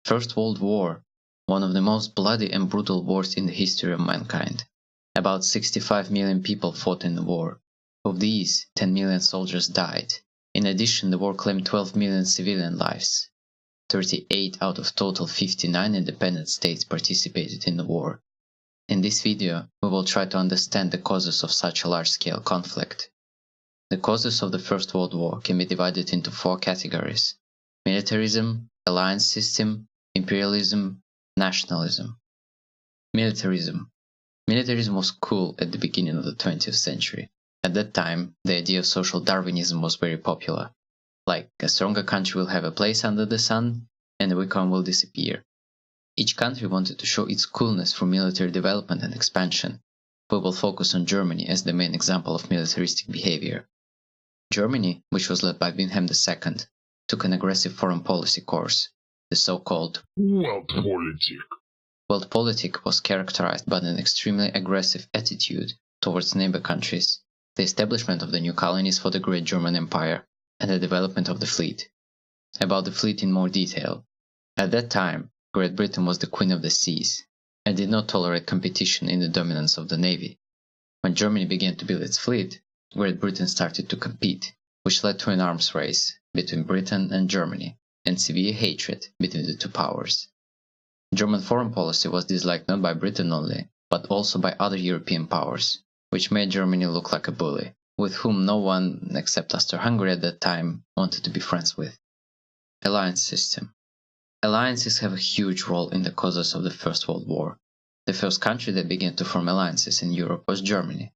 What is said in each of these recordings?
First World War, one of the most bloody and brutal wars in the history of mankind. About 65 million people fought in the war. Of these, 10 million soldiers died. In addition, the war claimed 12 million civilian lives. 38 out of total 59 independent states participated in the war. In this video, we will try to understand the causes of such a large-scale conflict. The causes of the First World War can be divided into four categories: militarism, alliance system, imperialism, nationalism. Militarism. Militarism was cool at the beginning of the 20th century. At that time, the idea of social Darwinism was very popular. Like, a stronger country will have a place under the sun, and the weaker one will disappear. Each country wanted to show its coolness through military development and expansion. We will focus on Germany as the main example of militaristic behavior. Germany, which was led by Wilhelm II, took an aggressive foreign policy course, the so-called Weltpolitik. Weltpolitik was characterized by an extremely aggressive attitude towards neighbor countries, the establishment of the new colonies for the Great German Empire, and the development of the fleet. About the fleet in more detail. At that time, Great Britain was the queen of the seas, and did not tolerate competition in the dominance of the navy. When Germany began to build its fleet, Great Britain started to compete, which led to an arms race between Britain and Germany, and severe hatred between the two powers. German foreign policy was disliked not by Britain only, but also by other European powers, which made Germany look like a bully, with whom no one, except Austria-Hungary at that time, wanted to be friends with. Alliance system. Alliances have a huge role in the causes of the First World War. The first country that began to form alliances in Europe was Germany.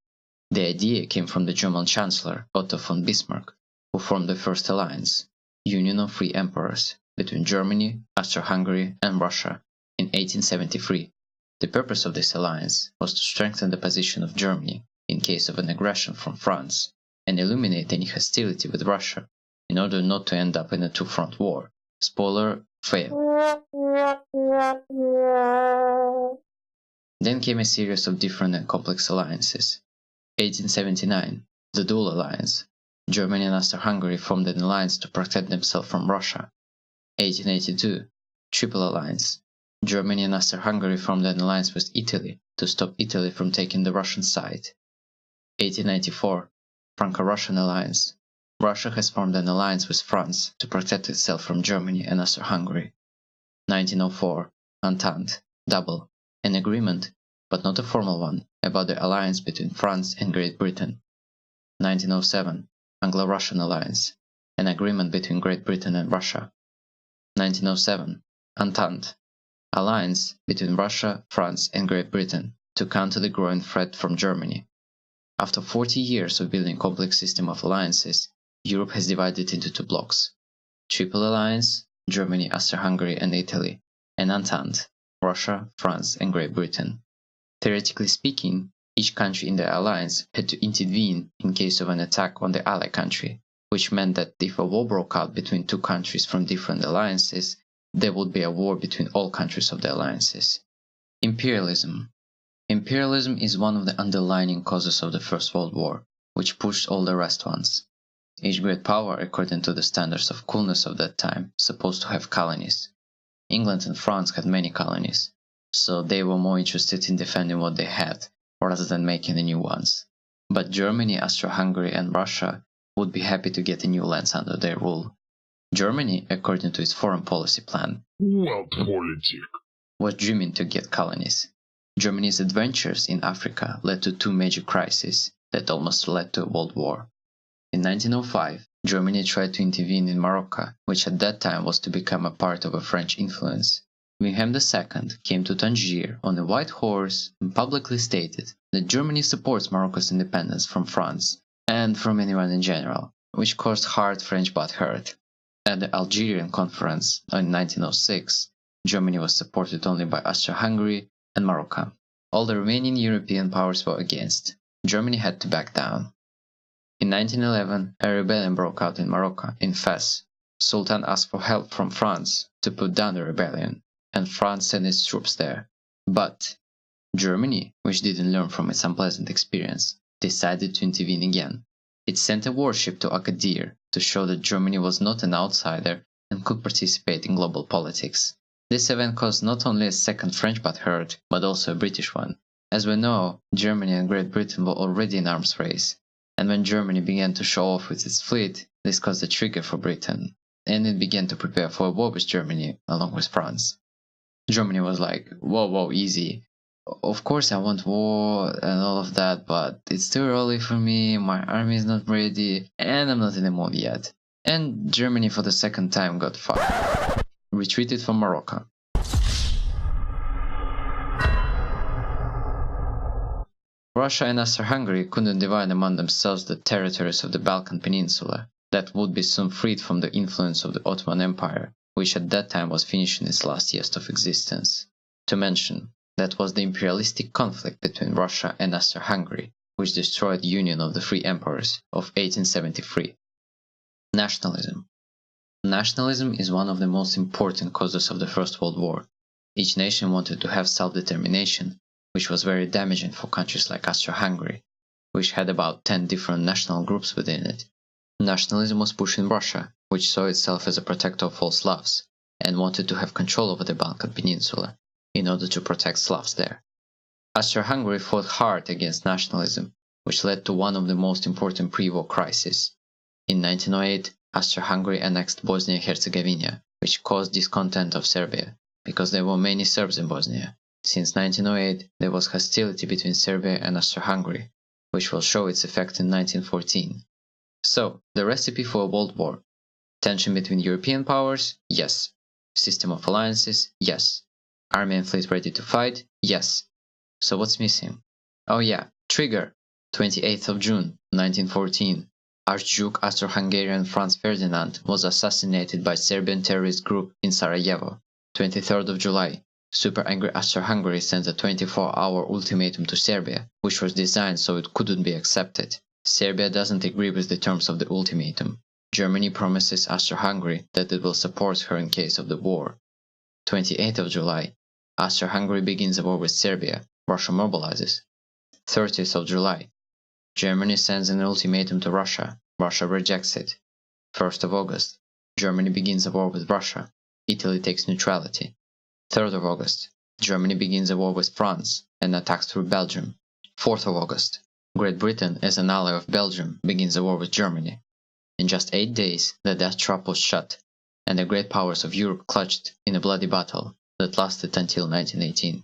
The idea came from the German Chancellor Otto von Bismarck, who formed the first alliance, Union of Free Emperors, between Germany, Austria-Hungary, and Russia in 1873. The purpose of this alliance was to strengthen the position of Germany in case of an aggression from France, and eliminate any hostility with Russia, in order not to end up in a two-front war. Spoiler, fail. Then came a series of different and complex alliances. 1879, the Dual Alliance. Germany and Austria-Hungary formed an alliance to protect themselves from Russia. 1882, Triple Alliance. Germany and Austria-Hungary formed an alliance with Italy to stop Italy from taking the Russian side. 1894, Franco-Russian Alliance. Russia has formed an alliance with France to protect itself from Germany and Austria-Hungary. 1904, Entente, Double, an agreement, but not a formal one, about the alliance between France and Great Britain. 1907, Anglo-Russian Alliance, an agreement between Great Britain and Russia. 1907, Entente, alliance between Russia, France, and Great Britain to counter the growing threat from Germany. After 40 years of building a complex system of alliances, Europe has divided into two blocks: Triple Alliance, Germany, Austria-Hungary, and Italy, and Entente, Russia, France, and Great Britain. Theoretically speaking, each country in the alliance had to intervene in case of an attack on the ally country, which meant that if a war broke out between two countries from different alliances, there would be a war between all countries of the alliances. Imperialism. Imperialism is one of the underlying causes of the First World War, which pushed all the rest ones. Each great power, according to the standards of coolness of that time, supposed to have colonies. England and France had many colonies, so they were more interested in defending what they had, rather than making new ones. But Germany, Austria-Hungary, and Russia would be happy to get new lands under their rule. Germany, according to its foreign policy plan, Weltpolitik, was dreaming to get colonies. Germany's adventures in Africa led to two major crises that almost led to a world war. In 1905, Germany tried to intervene in Morocco, which at that time was to become a part of a French influence. Wilhelm II came to Tangier on a white horse and publicly stated that Germany supports Morocco's independence from France and from anyone in general, which caused hard French butthurt. At the Algerian Conference in 1906, Germany was supported only by Austria-Hungary and Morocco. All the remaining European powers were against. Germany had to back down. In 1911, a rebellion broke out in Morocco, in Fez. Sultan asked for help from France to put down the rebellion, and France sent its troops there. But Germany, which didn't learn from its unpleasant experience, decided to intervene again. It sent a warship to Agadir to show that Germany was not an outsider and could participate in global politics. This event caused not only a second French butthurt, but also a British one. As we know, Germany and Great Britain were already in arms race, and when Germany began to show off with its fleet, this caused a trigger for Britain, and it began to prepare for a war with Germany, along with France. Germany was like, whoa, easy. Of course I want war and all of that, but it's too early for me, my army is not ready, and I'm not in the mood yet. And Germany for the second time got fucked. Retreated from Morocco. Russia and Austria-Hungary couldn't divide among themselves the territories of the Balkan Peninsula that would be soon freed from the influence of the Ottoman Empire, which at that time was finishing its last years of existence. To mention, that was the imperialistic conflict between Russia and Austria-Hungary, which destroyed the Union of the Free Empires of 1873. Nationalism. Nationalism is one of the most important causes of the First World War. Each nation wanted to have self-determination, which was very damaging for countries like Austria-Hungary, which had about 10 different national groups within it. Nationalism was pushed in Russia, which saw itself as a protector of all Slavs, and wanted to have control over the Balkan Peninsula, in order to protect Slavs there. Austria-Hungary fought hard against nationalism, which led to one of the most important pre-war crises. In 1908, Austria-Hungary annexed Bosnia-Herzegovina, which caused discontent of Serbia, because there were many Serbs in Bosnia. Since 1908, there was hostility between Serbia and Austria-Hungary, which will show its effect in 1914. So, the recipe for a world war. Tension between European powers? Yes. System of alliances? Yes. Army and fleet ready to fight? Yes. So what's missing? Oh yeah, trigger! 28th of June, 1914. Archduke Austro-Hungarian Franz Ferdinand was assassinated by Serbian terrorist group in Sarajevo. 23rd of July. Super angry Austria-Hungary sends a 24-hour ultimatum to Serbia, which was designed so it couldn't be accepted. Serbia doesn't agree with the terms of the ultimatum. Germany promises Austria-Hungary that it will support her in case of the war. 28th of July. Austria-Hungary begins a war with Serbia. Russia mobilizes. 30th of July. Germany sends an ultimatum to Russia. Russia rejects it. 1st of August. Germany begins a war with Russia. Italy takes neutrality. 3rd of August. Germany begins a war with France and attacks through Belgium. 4th of August. Great Britain, as an ally of Belgium, begins a war with Germany. In just 8 days, the death trap was shut, and the great powers of Europe clutched in a bloody battle that lasted until 1918.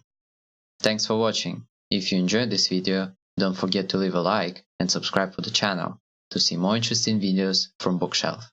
Thanks for watching. If you enjoyed this video, don't forget to leave a like and subscribe for the channel to see more interesting videos from Bookshelf.